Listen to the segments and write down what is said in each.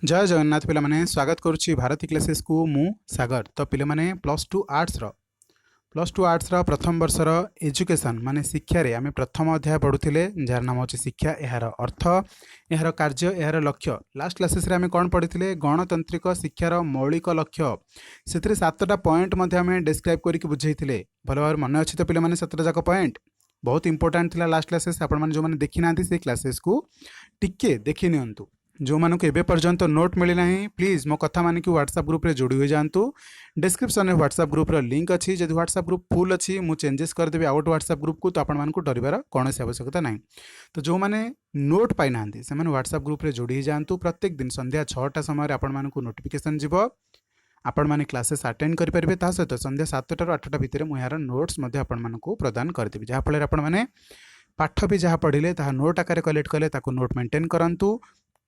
जय जगन्नाथ पे स्वागत करुच्ची भारती क्लासेस को मु सागर। तो पे प्लस टू आर्ट्स प्रथम वर्षर एजुकेशन माने शिक्षा रे आमे प्रथम अध्याय पढ़ुथिले जार नाम होची शिक्षा यार अर्थ यार कार्य यार लक्ष्य। लास्ट क्लासेस रे आमे कोन पढ़िथिले गणतांत्रिक शिक्षार मौलिक लक्ष्य सेतरे 7टा पॉइंट मध्ये आमे डिस्क्राइब करिक बुझैथिले। भलो भाव मने अछि तो पिले माने 7टा जाक पॉइंट बहुत इंपोर्टेंट थिला लास्ट क्लासेस। आपण माने जो माने देखि नांती से क्लासेस को टिके देखि नियंतु। जो मानू एबे पर्यंत नोट मिली ना प्लीज मो कथा मानिक व्हाट्सएप ग्रुप रे जोड़ी हो जातु। डिस्क्रिप्शन में व्हाट्सएप ग्रुप रो लिंक अच्छी। जब व्हाट्सएप ग्रुप फुल अच्छी मु चेंजेस करदेवी आउट व्हाट्सएप ग्रुप को तो आपण डरबार कौन आवश्यकता ना। तो जो मैंने नोट पाई ना से व्हाट्सएप ग्रुप रे जोड़ी जातु। प्रत्येक दिन संध्या 6टा समय आपण नोटिफिकेशन जीव आपण माने क्लासेस अटेंड करेंगे। ता सहित संध्या 7टा ରୁ 8टा भितर मुझे नोट्स प्रदान करदेवी जहाँफल आपण मैंने पाठ भी जहाँ पढ़ले ता नोट आकार कलेक्ट कले नोट मेंटेन करूँ।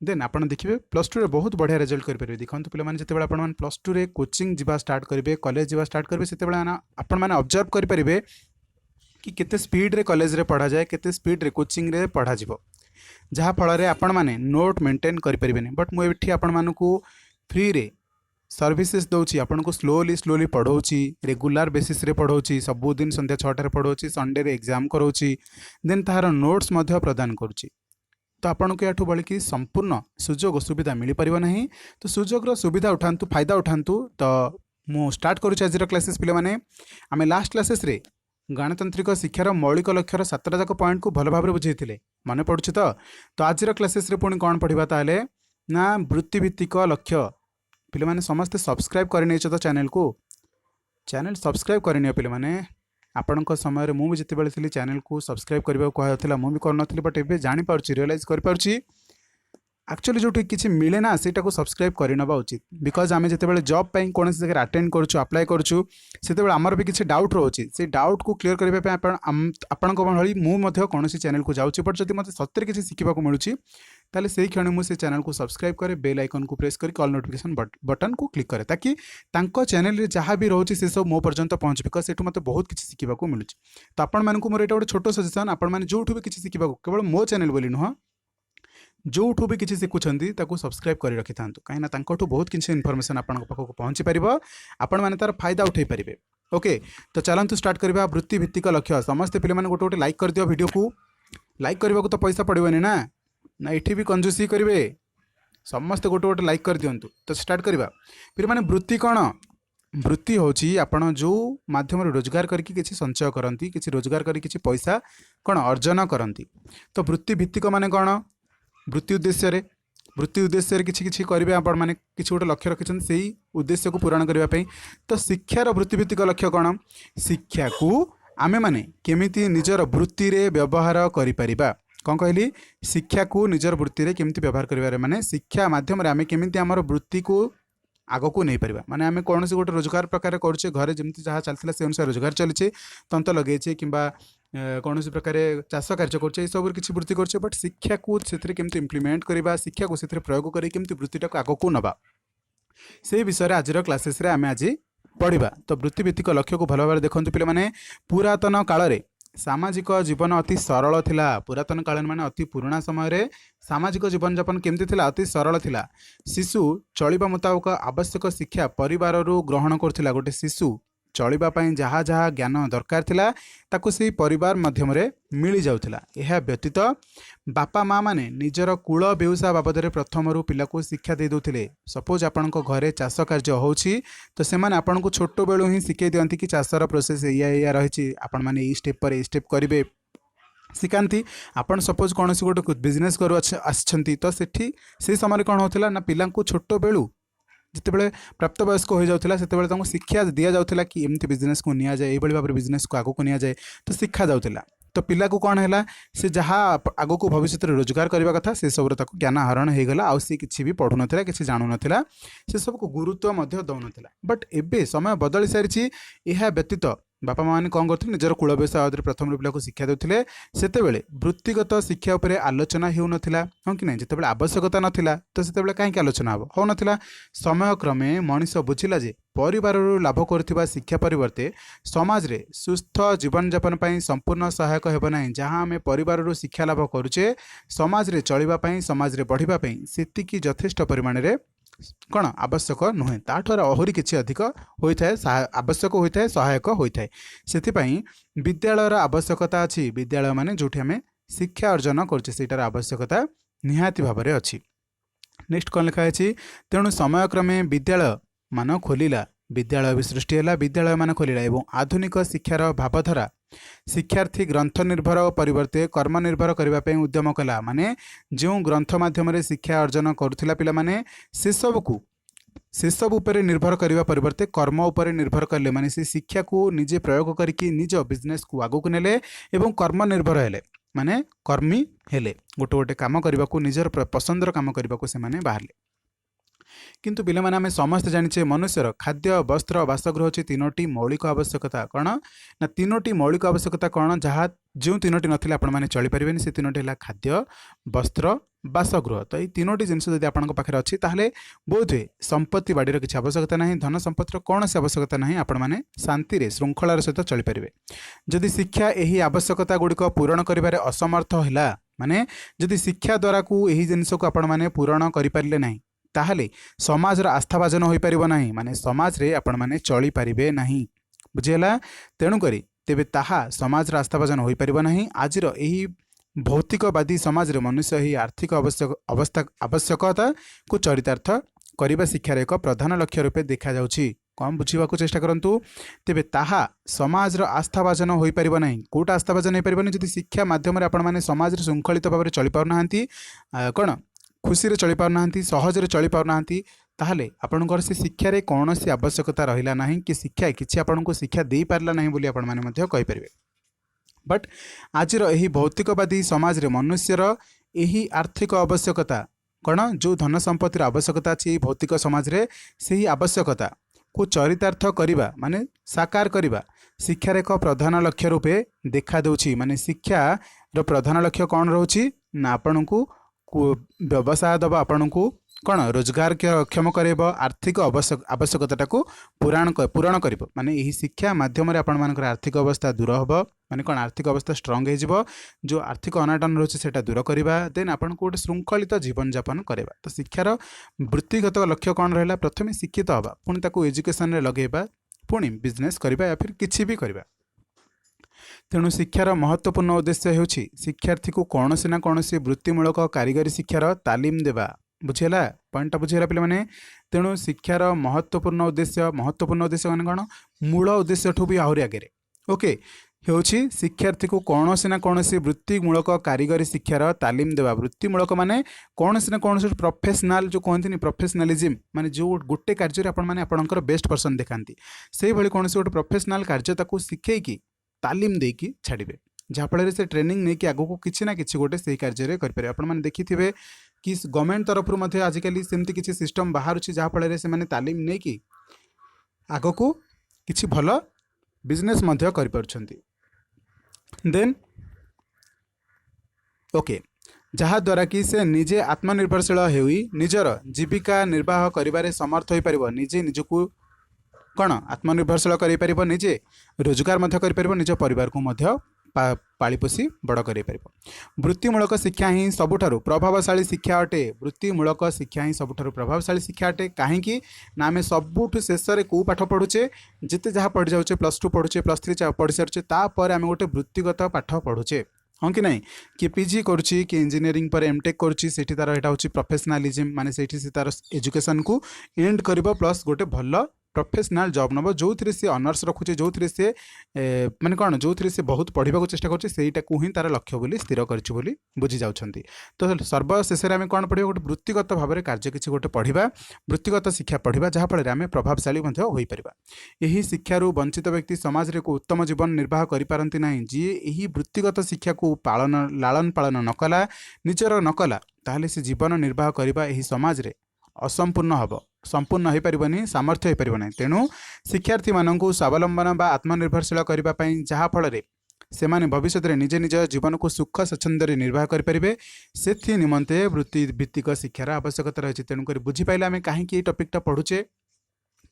देन आपन देखिए प्लस टू रे बहुत बढ़िया रिजल्ट करेंगे। देखो पे जिते आप प्लस टू रे कोचिंग जीवा स्टार्ट करेंगे कॉलेज जीवा स्टार्ट करेंगे से आपण मैंने ऑब्जर्व करेंगे कि केते स्पीड रे कॉलेज रे पढ़ा जाए केते स्पीड रे कोचिंग रे पढ़ा जीवो जहाँ फल रे आपण मैंने नोट मेंटेन करें। बट मुझे आपण मानू फ्री रे सर्विसेस दौची आपन को स्लोली पढ़ाऊँगी रेगुलर बेसिस रे पढ़ाऊँगी सबुदिन संध्या 6टार पढ़ाऊँगी संडे रे एग्जाम कराऊँगी देन तार नोट्स मध्य प्रदान करुच्ची। तो आपन को याठू बड़ी संपूर्ण सुजोग सुविधा मिल पार ना। तो सुजोग सुविधा उठातु फायदा उठातु। तो मु स्टार्ट करुच्ची आज क्लासेस पे मैंने आम लास्ट क्लासेस रे गणतांत्रिक शिक्षार मौलिक लक्ष्यर 7टा जाक पॉइंट को भल भाव बुझे मन पड़ुछि। तो आज क्लासेस रे पुणी कौन पढ़ा ताले ना वृत्तिभित्तिक लक्ष्य। पे मैंने समस्ते सब्सक्राइब करने तो चैनल सब्सक्राइब करनी पे मैंने आपण समय मुझे जिते थी चैनल को सब्सक्राइब करने को कहला मुझे करनी बट ए जापारे रियलाइज कर एक्चुअली जो किसी मिले ना से सब्सक्राइब करवा उचित। बिकज आम जिते जॉब पर कौन जगह अटेंड करुँ अप्लाई करुँ से आमर भी किसी डाउट रोचे से डाउट को क्लीयर करने आपण भाई मुझे कौन चैनल को जाऊँगी। बट जब मत सत्य किसी शिखा मिलूँ ताले से क्षण मुझे चैनल को सब्सक्राइब करे बेल आइकन को प्रेस करके ऑल नोटिफिकेशन बटन को क्लिक करे ताकि तांको चैनल रे जहाँ भी रोचे से सब मो पर्यंत पहुँच बिकज से मत बहुत किसी शिखा मिलूँ। तो आपण मानक मोर एटा गोटे छोट सजेसन आपण मैंने जो भी किसी शिखा केवल मो चैनल बोली नुह जो भी किसी शिखुंट सब्सक्राइब कर रखी था कहीं बहुत किसी इनफॉरमेशन आपण पाखक पहुँची पार आपण मैंने तार फायदा उठे पारे। ओके तो चलतु स्टार्ट करवा वृत्तिभित्तिक लक्ष्य। समस्ते पे गोटे गोटे लाइक कर दियो वीडियो को लाइक करने को तो पैसा पड़ोनी ना ना ये भी कंजूसी करेंगे समस्ते गोटे गोटे लाइक कर दिंतु। तो स्टार्ट करवा फिर माने वृत्ति कौन वृत्ति होची आपण जो माध्यम रोजगार करके किसी संचय करती किसी रोजगार करके किसी पैसा कौन अर्जन करती। तो वृत्ति भित्तिक माने कौन वृत्ति उद्देश्य किसी किसी करेंगे आपण मैंने किसी गोटे लक्ष्य रखिंट से उद्देश्य को पूरण करने। तो शिक्षार वृत्तिभित्तिक लक्ष्य कौन शिक्षा को आमे माने केमिति निजर वृत्ति रे व्यवहार करिपरिबा। कौन कहली शिक्षा को निजर वृत्ति रे केमिति व्यवहार करिबारे माने शिक्षा माध्यम रे आमे केमिति हमर वृत्ति को आग को नहीं पारिबा। माने आमे कौन से गोटे रोजगार प्रकार करुचे घरे जमती जहाँ चलता से अनुसार रोजगार चलीचे तंत लगे कि कौन से प्रकार चाष कार्य करुचे सब किसी वृत्ति करुचे। बट शिक्षा को से इम्प्लीमेंट करवा शिक्षा को से प्रयोग कर वृत्तिटा को आग को नवा से विषय आज क्लासेस रे आमे आज पढ़ा। तो वृत्तिभित्तिक लक्ष्य को भल भाव देखते पे मैंने पुरातन काल रे सामाजिक जीवन अति सरल थिला। पुरातन काल माने अति पुराना समय रे सामाजिक जीवन यापन केमती थिला अति सरल थिला। शिशु चलिबा मुताबिक आवश्यक शिक्षा परिवार रु ग्रहण करथिला। गोटे शिशु चलिबा पई जहाँ जहाँ ज्ञान दरकार थिला ताको से परिवार माध्यम रे मिली जाउथिला। यह व्यतीत बापा माँ माने निजर कूल बेउसा बाबद प्रथम रु पिला को शिक्षा दे दउथिले। सपोज आपण घरे चाष कार्य होउछि तो से माने आपण को छोट बेलू ही शिखे दियंती कि चाषर प्रोसेस या रही आपण माने ई स्टेप पर ए स्टेप करिवे शिखाती। आपण सपोज कौन से गोटे बिजनेस करू आछंती तो सेठी से समय कौन होता ना पिला को छोट बेलू जितेबाला प्राप्त वयस्क हो जाता से शिक्षा दि जाता कि एमती बिजनेस को नि जाए भाव में बिजनेस को आग को नि जाए तो शिक्षा जाता। तो पिला को कौन है से जहाँ आग को भविष्य में रोजगार करने कथा से सब ज्ञान आहरण हो गला आ सी किसी भी पढ़ु ना कि जानू ना से सब को गुरुत्व दौन। बट एबे समय बदली सारी यह व्यतीत बापा माँ मैंने कौन करते निजर कूल व्यवसाय बाबद प्रथम पिला को शिक्षा देते से वृत्तिगत शिक्षा उपर आलोचना हो नाला हाँ कि नहीं जिते आवश्यकता नाला तो से कहीं आलोचना हो नाला समय क्रमे मनीष बुझिला जे परिवार लाभ करुवा शिक्षा परिवर्ते समाज रे सुस्थ जीवन यापन पर संपूर्ण सहायक हेब ना जहाँ आम परिवार शिक्षा लाभ करुचे समाज रे चलवाई समाज रे बढ़ापी सेतिकी यथेष्ट परिमाण रे कौन आवश्यक नुहे ताठर आहरी किसी अधिक होता है आवश्यक होता है सहायक होता है से विद्यालयर आवश्यकता अच्छी विद्यालय माने जो आम शिक्षा अर्जन करुचे आवश्यकता निहाती भाव में अच्छी। नेक्स्ट कौन लिखाई तेणु समय क्रमे विद्यालय मान खोलिला विद्यालय भी सृष्टि है विद्यालय मान खोलिला एवं आधुनिक शिक्षार भावधारा शिक्षार्थी ग्रंथ निर्भर परिवर्ते कर्म निर्भर करने उद्यम कला माने जो ग्रंथ माध्यम शिक्षा अर्जन करुला पिला माने से सब उपर निर्भर करने परिवर्ते कर्म उपर निर्भर कले माने से शिक्षा को निजे प्रयोग करके निज बिजनेस को आगू नेले एवं कर्म निर्भर हेले माने कर्मी हेले गोटे गोटे काम करने को निजर पसंदर काम करने को से माने बाहरले किंतु पिला माने आमे समस्त जानिछे मनुष्यर खाद्य वस्त्र बासगृह होची तीनोटी मौलिक आवश्यकता कौन ना तीनोटी मौलिक आवश्यकता कौन जहाँ जो तीनोटी नथिले आपण माने चली परिबेनी से तीनोटी हला खाद्य वस्त्र बासगृह तो ये तीनोटी जिनस जदि आपन पाखे अच्छी ताहले बोधे संपत्ति बाड़ीर किसी आवश्यकता नहीं धन संपत्तिर कौन से आवश्यकता नहीं आपण माने शांति रे श्रृंखलार सहित चली परिबे जदि शिक्षा यही आवश्यकता गुड़िक पूरण करिबारे असमर्थ होला माने जदि शिक्षा द्वारा को यही जिनस को आपण माने पूरण करि पारिले नहीं ताहले समाजर आस्थाभाजन हो पारिबो नाही माने समाज रे आपण माने चली पारिबे नाही बुझिला तेणु करी तेबे ताहा समाजर आस्थाभाजन हो पारिबो नाही आजिर एही भौतिकवादी समाज रे मनुष्य ही आर्थिक आवश्यकता को चरितार्थ करने शिक्षार एक प्रधान लक्ष्य रूपे देखा जाउछि कम बुझा चेष्टा करंतु तेबे ताहा समाज आस्थाभाजन हो पारिबो नाही कोटा आस्थाभाजन हो पारिबो नाही जदि शिक्षा माध्यम रे आपण माने समाज रे श्रृंखलित भाव चली पार नाहंती कोन खुशी रे चली पार नाहंती सहज रे चली पार नाहंती ताहले आपणकर से शिक्षा रे कौन सी आवश्यकता रहिला नाही कि शिक्षा किछि आपनको शिक्षा दे पारला नाही बोली आपण माने मध्य कहि परिबे बट आजिर यही भौतिकवादी समाज रे मनुष्यर यही आर्थिक आवश्यकता कौन जो धन संपत्तिर आवश्यकता अच्छी भौतिक समाज रे से ही आवश्यकता को चरितार्थ करिबा माने साकार करिबा शिक्षार एक प्रधान लक्ष्य रूपे देखा दउछि माने शिक्षा रो प्रधान लक्ष्य कौन रहउछि ना आपनकु व्यवसाय दबा आपनकु कौन रोजगार क्षम करेब आर्थिक आवश्यकता को पूरण कर माने यही शिक्षा माध्यम आपण मानकर आर्थिक अवस्था दूर हम माने कौन आर्थिक अवस्था स्ट्रंग हो जो आर्थिक अनाटन रोचे सेटा दूर करवा देन आपण को गोटे श्रृंखलित जीवन यापन करवा तो शिक्षार वृत्तिगत लक्ष्य कौन रहा प्रथम शिक्षित हवा पुणी ताकू एजुकेशन रे लगेबा पुणी बिजनेस करवा या फिर किछि भी करवा तेणु शिक्षार महत्वपूर्ण उद्देश्य होछि शिक्षार्थी को कौन ना कौन वृत्तिमूलक कारीगरी शिक्षार तालीम देवा बुझेला पॉइंट बुझेला पे मैंने तेणु शिक्षार महत्वपूर्ण उद्देश्य मैंने कौन मूल उद्देश्य ठू भी आहरी आगे ओके होछि शिक्षार्थी को कौन ना कौन वृत्तिमूलक कारीगरी शिक्षार तालीम देवा वृत्तिमूलक माने कौन ना कौन प्रोफेशनल जो कहते प्रोफेशनलिज्म माने जो गोटे कार्य आपण माने आपणकर बेस्ट पर्सन देखाती से भली कौन गोटे प्रोफेशनल कार्य ताकू शिखेकी तालीम देकी छाड़े जहाँफल से ट्रेनिंग नहीं कि आगो को किसी ना कि गोटे से कार्य करें आपने देखी थे कि गवर्नमेंट तरफ आजिकल सेमती किसी सिस्टम बाहर जहाँफल से मैंने तालीम नहीं कि आग को किसी भल बिजनेस देन ओके जहाँ द्वारा कि से निजे आत्मनिर्भरशील होई निजर जीविका निर्वाह करिबारे समर्थ हो पारिबो निजे निजको कौन आत्मनिर्भरशील कर निजे रोजगार कर निज परिवार को पालिपोषी बड़ कर वृत्तिमूलक शिक्षा ही सबुठारु प्रभावशाली शिक्षा अटे वृत्तिमूलक शिक्षा ही सबुठारु प्रभावशाली शिक्षा अटे कहीं ना आम सबुठ शेष में कौ पाठ पढ़ुचे जिते जहाँ पढ़ी जाऊे +2 पढ़ुचे +3 पढ़ी सारे तापर आम गोटे वृत्तिगत पाठ पढ़ुचे हाँ कि नहीं कि पीजी करुच्ची कि इंजीनियरिंग पर एमटेक करुच्ची सेठी तार एटा होची प्रोफेशनलिज्म माने सेठी से तार एजुकेशन को एंड करिबो प्लस गोटे भल प्रोफेशनल जॉब नब जो सी ऑनर्स रखुचे जो सी माने कौन जो सी बहुत पढ़ा चेष्टा करेटा को ही तार लक्ष्य बोली स्थिर करी बुझी जाउछंती तो सर्वशेष आम कौन पढ़ा गोटे वृत्तिगत भाव में कार्य किसी गोटे पढ़ा वृत्तिगत शिक्षा पढ़ा जहाँफल आम प्रभावशाली हो पार यही शिक्षार वंचित व्यक्ति समाज रे को उत्तम जीवन निर्वाह करिपारंती नहीं जी यही वृत्तिगत शिक्षा को लालन पालन नकला निजर नकला ताहले से जीवन निर्वाह करबा यही समाज रे असंपूर्ण हम संपूर्ण हो पारिबनी सामर्थ्य हो पारिब नाही तेणु शिक्षार्थी माननकु स्वावलंबन बा आत्मनिर्भरशील करबा पई जहा फल रे सेमाने भविष्य में निजे निज जीवन को सुख स्वच्छंद निर्वाह करेंगे से निमंते वृत्ति भित्तिक शिक्षार आवश्यकता रही है। तेणुक बुझीपारे आम कहीं टॉपिक पढ़ुचे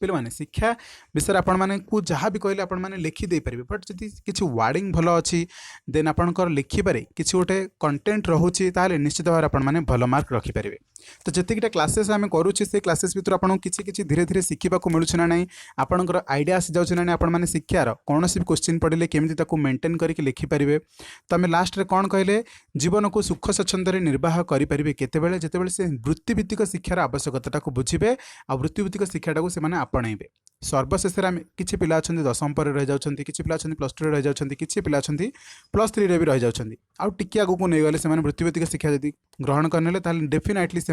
पे शिक्षा विषय आपण मैंने जहाँ भी कहले आपण मैंने लिखिदे पारे बट जदि किसी वार्डिंग भल अच्छी देन आपंकर लिखिबारे किसी गोटे कंटेंट रोचे ताले निश्चित भाव आपण मैंने भल मार्क रखिपारे। तो जितकीटा क्लासेस आम करुचे से क्लासेस भितर आपको किसी किसी धीरे धीरे शिखा मिलूँ ना नहीं आपंकर आइडिया आसी जाऊँ ना आपण मैंने शिक्षार कौन भी क्वेश्चन पढ़ले केमी मेंटेन करके लिखिपारे। तो आम लास्ट रे कौन कहले जीवन को सुख स्वच्छंद निर्वाह करेंगे केतेबेले जितेबाला से वृत्तिभित्तिक शिक्षार आवश्यकता को बुझे आ वृत्तिभित्तिक शिक्षाटा से आपणेबे। सर्वशेष में किसी पिला अच्छा 10वीं पर रही जाती किसी पिला अच्छा +2 रही जाती किसी पिला अच्छा +3 भी रही जाती आउ टिके आगू नहीं गले से वृत्तिभित्तिक शिक्षा यदि ग्रहण करने ताले डेफिनेटली से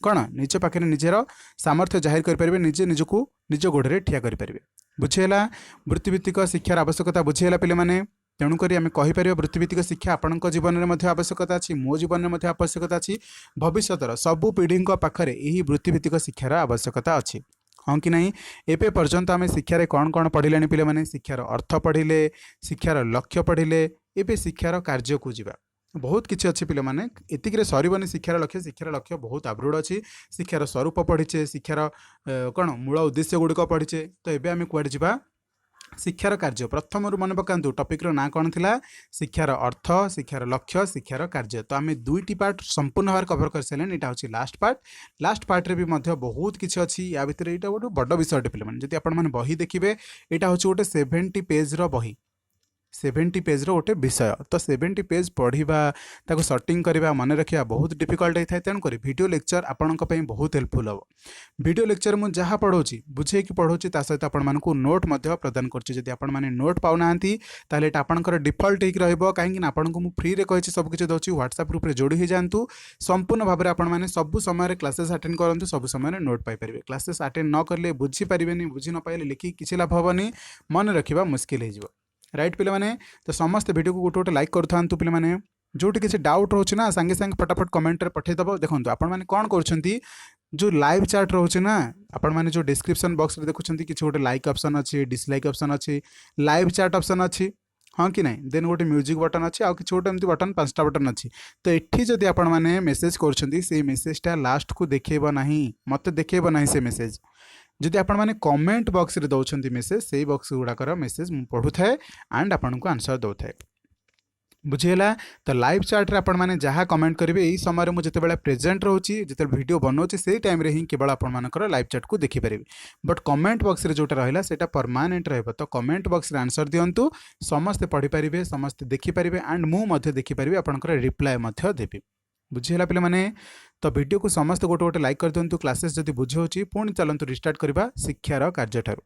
कौन निज पाखे निजर सामर्थ्य जाहिर करेंगे निजे निजक निज गोड़े ठिया करेंगे। बुझीगला वृत्तिभित्तिक शिक्षार आवश्यकता बुझीगला पे मैंने तेणुक आम कहीपर वृत्तिभित्तिक शिक्षा आपण जीवन में आवश्यकता अच्छी मो जीवन में आवश्यकता अच्छी भविष्य सबू पीढ़ी पाखे यही वृत्तिभित्तिक शिक्षार आवश्यकता अच्छी हाँ कि नहीं। एपे पर्यंत आम शिक्षार कौन कौन पढ़िले पे मैंने शिक्षार अर्थ पढ़िले शिक्षार लक्ष्य पढ़िले एवं शिक्षार कार्य को जीवा बहुत किसी अच्छी पे मैंने एतिक सरबनी शिक्षार लक्ष्य बहुत आबृढ़ अच्छी शिक्षार स्वरूप पढ़ीचे शिक्षार कौन मूल उद्देश्य गुड़िक पढ़ीचे। तो ये आम कूड़े जा शिक्षार कार्य प्रथम मन पकातु टॉपिक ना कौन थी शिक्षार अर्थ शिक्षार लक्ष्य शिक्षार कार्य। तो आम दुईटी पार्ट संपूर्ण भाव कभर कर सारे यहाँ हूँ लास्ट पार्ट रे भी बहुत किसी अच्छी या भितर यहाँ गोटे बड़ विषय पे जब आप बही देखिए यहाँ हूँ गोटे 70 पेज बही 70 पेज रोटे विषय। तो 70 पेज पढ़ा ताको सर्टिंग करवा मन रखा बहुत डिफिकल्ट होता है। तेणुक वीडियो लेक्चर आपण बहुत हेल्पफुल हम वीडियो लेक्चर मुझे जहाँ पढ़ाऊँ बुझे कि पढ़ाऊँ सहित आपण नोट प्रदान करुँच आपने नोट पाऊना ताले आपंकर डिफल्ट हो कहीं आपको फ्री रे कही सबकि दूसरी व्हाट्सएप ग्रुप रे जोड़ी हो जातु संपूर्ण भाव में आपण सब समय क्लासेस अटेंड करूँ सब समय नोट पाइपर क्लासेस अटेंड न कले बुझीपारे बुझी न पाइले लिखि किसी लाभ हेनी मन रखा मुस्किल हो राइट पे मैंने। तो समस्त वीडियो को गोटे गोटे लाइक करूँ पे मैंने जोटी किसी डाउट रोचे ना सांगे सांगे फटाफट कमेंट पठेदब। देखो आपण मैंने कौन कर जो लाइव चैट रोचे ना आपण मैंने जो डिस्क्रिप्शन बॉक्स रे देखुं किसी गोटे लाइक ऑप्शन अच्छी डिसलाइक ऑप्शन अच्छी लाइव चैट ऑप्शन अच्छी हाँ कि नहीं देन गोटे म्यूजिक बटन अच्छी आउ किसी गोटे एमती बटन 5टा बटन अच्छी। तो ये जदि आपण मैंने मेसेज कर मेसेजटा लास्ट को देखेब ना मत देखेब ना से मेसेज जदि आपण मैंने कमेंट बॉक्स रे दौरान मेसेज से बॉक्स गुड़ाकर मेसेज पढ़ू थाए एंड आपन को आंसर दौ थाए बुझीगला। तो लाइव चैट रे आपण मैंने जहाँ कमेंट करेंगे यही समय मुझे जितेबाला प्रेजेंट रोची जिते वीडियो बनाऊँच से टाइम रे ही केवल आपर लाइव चैट को देखिपारे बट कमेंट बॉक्स रे जोटा रहा सेटा परमानेंट रहिबो। तो कमेंट बॉक्स रे आंसर दियंतु समस्ते पढ़ी पारिबे समस्ते देखिपारे एंड मु मध्य देखिपारे आपनकर रिप्लाई मध्य देबी बुझीगला पे मैंने। तो वीडियो को समस्त गोटे गोटे लाइक कर दिंतु क्लासेस जब बुझे पुणी चलतु रिस्टार्ट करवा शिक्षार कार्य ठारू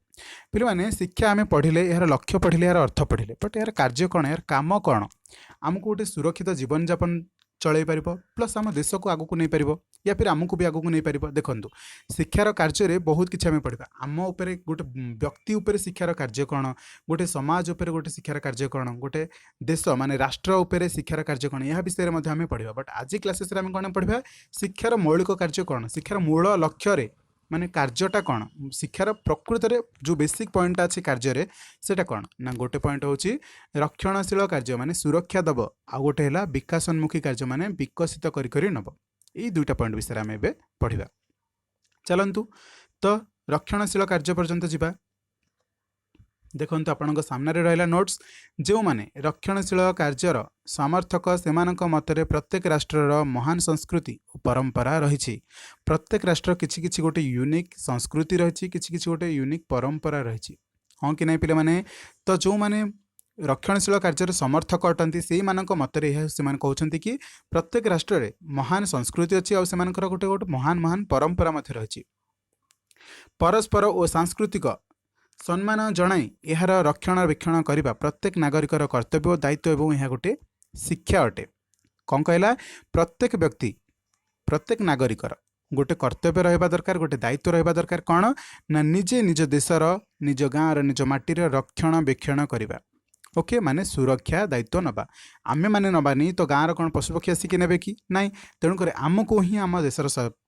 पे मैंने शिक्षा आम पढ़ले यार लक्ष्य पढ़ले यार अर्थ पढ़ले बट यार कार्य कौन यार काम कौन आमको गोटे सुरक्षित जीवन जापन चल पार प्लस आम देश को आगू नहीं पार या फिर आमको भी आगू नहीं पार। देखो शिक्षार कार्य बहुत किसी आम पढ़ा आम उपर गोटे व्यक्ति उपर शिक्षार कार्य कौन गोटे समाज उपर गोटे शिक्षार कार्य कौन गोटे देश माने राष्ट्र उपर शिक्षार कार्य कौन यह विषय में आम पढ़ा बट आज क्लासेस आम कौन पढ़ा शिक्षार मौलिक कार्य कौन शिक्षार मूल लक्ष्य माने कार्यटा कौन शिक्षार प्रकृत में जो बेसिक पॉइंट अच्छी कार्य सेटा कौन ना गोटे पॉइंट हूँ रक्षणशील कार्य माने सुरक्षा दब आ गोटे है विकासोन्मुखी कार्य माने विकसित करी नब यही दुईटा पॉइंट विषय आम ए पढ़ा चलतु। तो रक्षणशील कार्य पर्यंत जावा देखो आपण सामने रहा नोट्स जो माने रक्षणशील कार्यर समर्थक से मतरे प्रत्येक राष्ट्रर महान संस्कृति और परंपरा रही प्रत्येक राष्ट्र किछि किछि गोटे यूनिक संस्कृति रही किछि गोटे यूनिक परंपरा रही हाँ कि नहीं पे मैंने। तो जो माने रक्षणशील कार्य समर्थक अटंती से मतरे से कहते कि प्रत्येक राष्ट्र में महान संस्कृति अच्छी और गोटे गोटे महान महान परंपरा रही परस्पर और सांस्कृतिक सम्मान जनाई यार रक्षणाबेक्षण करने प्रत्येक नागरिकर कर्तव्य और दायित्व एवं यह गोटे शिक्षा अटे। कौन कहला प्रत्येक व्यक्ति प्रत्येक नागरिकर गोटे कर्तव्य रहा दरकार गोटे दायित्व रहा दरकार कौन ना निजे निज देशर निज गाँव निज माटीर रक्षणाबेक्षण करवा ओके माने सुरक्षा दायित्व नबा आमे माने नबानी तो गाँव कौन पशुपक्षी आसिक ने कि नाई तेणुक आमको ही आम देशर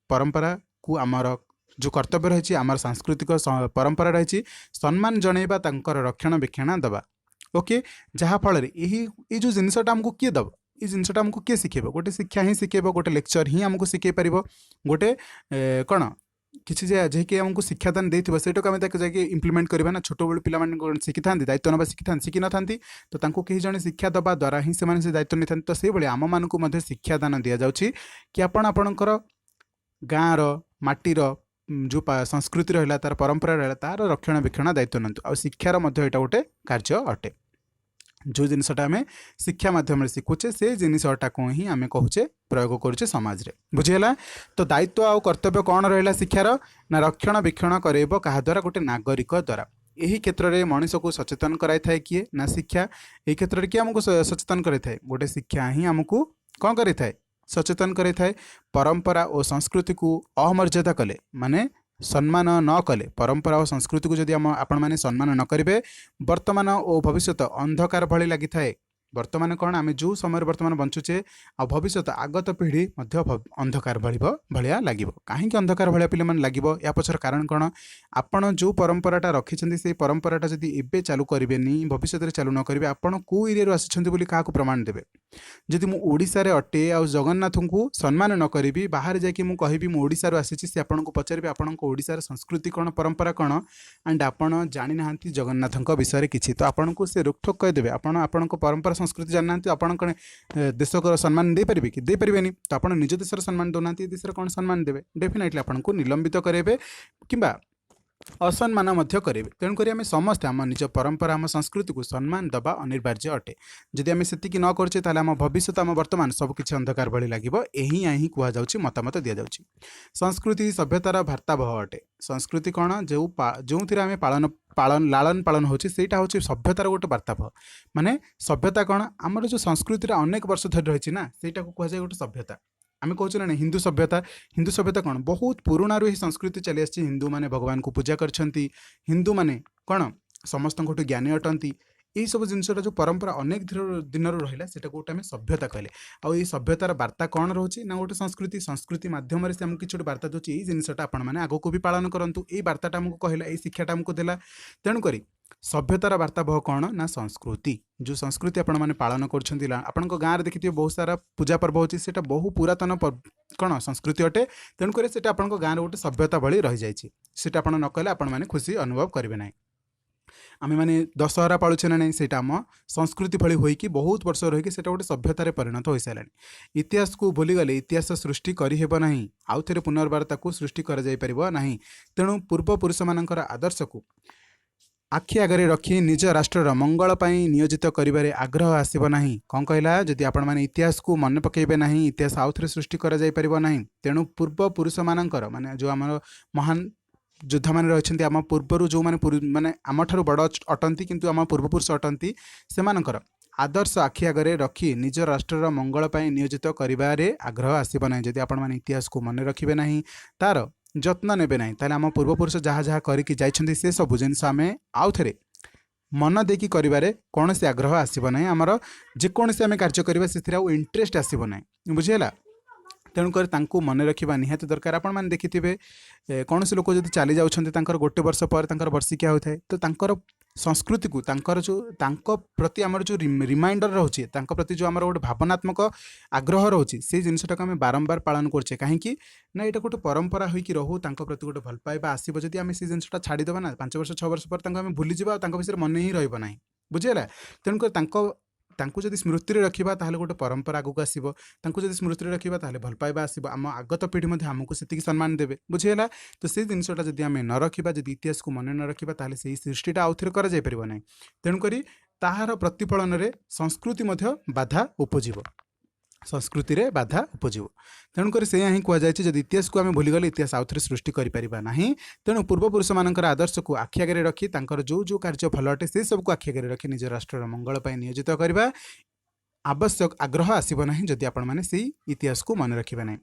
परंपरा को आमर जो कर्तव्य रही आम सांस्कृतिक परंपरा रही सम्मान जनइबा तांकर रक्षणाबेक्षण दबा ओके जहाँफल ये जो जिनसटा आमको किए दब ये जिनसटा आमको किए शिखेब गोटे शिक्षा ही शिखेब गोटे लेक्चर ही आमको शिखे पार गोटे कौन किसी जे आमको शिक्षादान देथिबो सेटा को आमे ताके जाके इम्प्लीमेंट करबा ना छोटो बेलू पिला माने शिखि थांती दायित्व नबा शिखि न थांती तो तांको केही जणे शिक्षा दबा द्वारा ही से माने से दायित्व नि थांती तो से भली आम मानकु मध्ये शिक्षादान दिया जाउछि कि आपणकर गाँ रो माटी रो जो संस्कृति रहिला तार परंपरा रहिला तार रक्षणाबेक्षण दायित्व नंतु आ शिक्षार मध्ये एटा गोटे कार्य अटे जो जिनसटा आम शिक्षा माध्यम शिखुचे से जिनसटा को ही आम कहूचे प्रयोग करुचे समाज रे बुझीगला तो दायित्व आ कर्तव्य कौन रहा शिक्षार ना रक्षणाबेक्षण करेब क्या द्वारा गोटे नागरिक द्वारा यही क्षेत्र में मनीष को सचेतन कराई थाए किए ना शिक्षा यही क्षेत्र में किए आमको सचेतन कराई थाए गोटे शिक्षा ही आमको कौन कराई थाए सचेतन कराई थाए परंपरा और संस्कृति को अमर्यादा कले माने सम्मान न कले परंपरा और संस्कृति को जदि आपण मैंने सम्मान न करेंगे वर्तमान और भविष्य अंधकार भली लगी थाए वर्तमान कौन आम जो समय वर्तमान बंचुचे आ भविष्य आगत पीढ़ी अंधकार भाया लगे कहीं अंधकार भाया पे लगे या पछर कारण कौन आपण जो परंपराटा रखिंट से परंपराटा जदि एबे चालू करेंगे भविष्य में चालू न करेंगे आपड़ कौ एरिया आसी क्या प्रमाण देवे जदि मुझे अटे आ जगन्नाथ को सम्मान न करी बाहर जाकि मुझे मुझे आसी से आपको पचारे आपड़ार संस्कृति कौन परंपरा कौन एंड आपड़ जानी ना जगन्नाथ विषय किसी तो आपन को से रोकठोक कहीदेवे आपण परंपरा संस्कृति जानना आपण कौन देश को सम्मान दे पारे कि दे पारे तो आप निज देशर सम्मान दौना देश कौन सम्मान देवे डेफिनेटली आपको निलंबित करेंगे कि असम्मान करेंगे तेणुक आम समस्ते आम निज परंपरा आम संस्कृति को सम्मान दबा अनिवार्य अटे जदि आम से न करें आम भविष्य आम वर्तमान सबकिछि अंधकार भली लगे यही कहुच्छी मतामत दि जाऊँगी संस्कृति सभ्यतार वार्तावह अटे संस्कृति कौन जो थे आम पालन लालन पालन होची सेटा होची सभ्यतार गोटे वार्तावह माने सभ्यता कौन आमर जो संस्कृति अनेक वर्ष धरी रही ना सेटा को कहुए गोटे सभ्यता आम कहूँ ना हिंदू सभ्यता कौन बहुत पुराणा ही संस्कृति चली आसी हिंदू माने भगवान को पूजा करछंती हिंदू माने कौन समस्त ज्ञानी अटंती यही सब जिनसटा जो परंपरा अनेक दिन रहा से गोटे आम सभ्यता कहले आ सभ्यतार वार्ता कौन रोचे ना गोटे संस्कृति माध्यम से आमको किसी गोटे वार्ता दूसरी यही जिनसटा आपण आग को भी पालन करूँ यही वार्ताटा आमको कहला यही शिक्षाटा आमको देला तेणुक सभ्यतार वार्तावह कौन ना संस्कृति जो संस्कृति आपण मैंने पालन कर आपण गाँव देखिए बहुत सारा पूजा पर्व होती बहु पुरातन कौन संस्कृति अटे तेणुक आपण गाँव गोटे सभ्यता भली रही जाइए आप न कले आपण मैंने खुशी अनुभव करेंगे ना आम मैंने दशहरा पालुचे ना नहीं सेटा आम संस्कृति भली होइकी बहुत वर्ष रहीकि सेटा गोटे सभ्यतार परिणत हो सारा इतिहास को भूलीगले इतिहास सृष्टि करिहेब नहीं आउ थे पुनर्बार ताकू सृष्टि कर जाई परिबो नहीं तेणु पूर्वपुरुष मानकर आदर्श को आखि आगे रखी निज राष्ट्र मंगल पाई नियोजित करिबारे आग्रह आसीब नहीं कौन कहला जदि आपण माने इतिहास को मन पकेबे नहीं इतिहास आउ थे सृष्टि कर जाई परिबो नहीं तेणु पूर्वपुरुष मानकर माने जो आमर महान योद्धा मैंने रही आम पूर्वर जो मैंने आम ठू बड़ अटंती किंतु आम पूर्वपुरुष अटंती से आदर्श आखि आगे रखी निज राष्ट्र मंगल पाई नियोजित करिबारे आग्रह आसीब नहीं जदि आपण माने इतिहास को मन रखिबे नहीं तार जत्न नेबे नहीं ताले आम पूर्वपुरुष जहाँ जहाँ करके जाइछन्ति से सब जिनस आम आउ थे मन देकी करिबारे कौन से आग्रह आसीब नहीं आमर जेकोसी आम कार्य करबा से इंटरेस्ट आसीब नहीं बुझीगला तेणुक मन रखा निहाती दरकार आपण मैंने देखिथे कौन से लोक जब चली जाऊँच गोटे वर्ष पर वर्षिकिया होता है तो संस्कृति को जो प्रति आमर जो रिमाइंडर रोचे प्रति जो आमर गोटे भावनात्मक आग्रह रोचे से जिनटा को आम बारंबार पालन करछे कहीं ना यहाँ गोटे परंपरा होइकी रहू प्रति गोटे भल पाइबा आसब जदि आम से जिनटा छाड़ीदेवा ना 5 वर्ष 6 वर्ष पर आम भूली जावा विषय मन ही रही बुझीगला तेणुक तांको जदि स्मृति रखा ताहले गोटे परंपरा आगक आसो जदि स्मृति रखा ताहले भल पाइबा आसो आम आगत पीढ़ी आमको से सम्मान देवे बुझीगला तो से जिनटा जदि आम न रखा जदि इतिहास को मन न रखा ताहले से सृष्टिटा आउ थे कर ना तेणुक ताहार प्रतिफलन में संस्कृति बाधा उपजिव संस्कृति रे बाधा उपजिव तेणुक से ही कहुए जदि इतिहास को आम भूलीगले इतिहास आउ थे सृष्टि करें ना तेणु पूर्वपुरुष मानकर आदर्श को आखि आगे रखी जो जो कार्य भल अटे से सबको आखि आगे रखी निज राष्ट्र मंगल पाई नियोजित करवा आवश्यक आग्रह आसब ना जदि आपण मैंने से इतिहास को मन रखिबे ना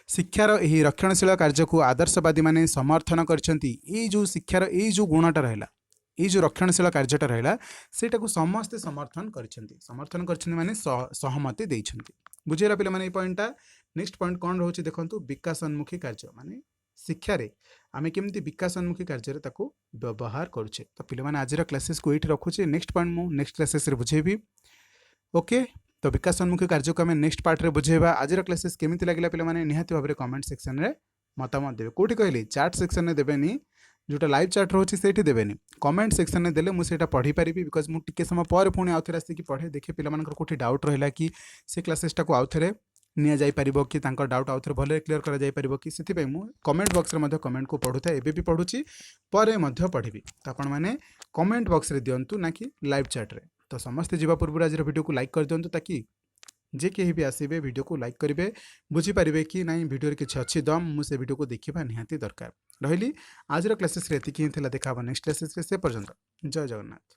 शिक्षार यही रक्षणशील कार्य को आदर्शवादी माने समर्थन करछंती ये जो शिक्षार ये जो गुणटा रहा ये जो रक्षणशील कार्यटा रहा सेटा को समस्ते समर्थन कर माने सहमति देइछंती बुझेला पिले माने पॉइंटा नेक्स्ट पॉइंट कौन रोचे देखंतु विकासोन्मुखी कार्य माने शिक्षा रे आमे केमती विकासोन्मुखी कार्य ताकू व्यवहार करुचे। तो पिले माने आजिर क्लासेस को एठी रखुचे, नेक्स्ट पॉइंट मु नेक्स्ट क्लासेस रे बुझेबी। ओके, तो विकासोन्मुखी कार्य को आमे नेक्स्ट पार्ट रे बुझेबा। आजिर क्लासेस केमिति लागिला पिले माने निहाती भाबरे कमेंट सेक्शन रे मतामत देबे। कोठी कहली चैट सेक्शन रे देबेनी, जोटा लाइव चैट रोची सेठी देबेनी, कमेंट सेक्शन में देले मुझे पढ़ी पारि बिकज मुझे टिके समय पर पुणी आउ थे आसिक पढ़े देखे पिलाମାନଙ୍କର कोठी डाउट रहिला कि से क्लासेसटा को आउ थे निया जाई परिबो कि तांकर डाउट आउ थे भले क्लियर करा जाई परिबो कि सेति पई मु कमेंट बॉक्स रे मध्ये कमेंट को पढुथा, एबे भी पढुची परे मध्ये पढिबी। तो आपण माने कमेंट बॉक्स रे दियंतु ना कि लाइव चैट रे। तो समस्त जीवा पूर्व आज वीडियो को लाइक कर दियंतु ताकि जे केही भी आसीबे वीडियो को लाइक करेंगे, बुझीपारे कि ना वीडियो किसी अच्छी दम मुझे वीडियो को देखा निहाती दरकार। रही आज क्लासेस एतिक ही देखा नेक्स्ट क्लासेस से पर्यंत जय जगन्नाथ।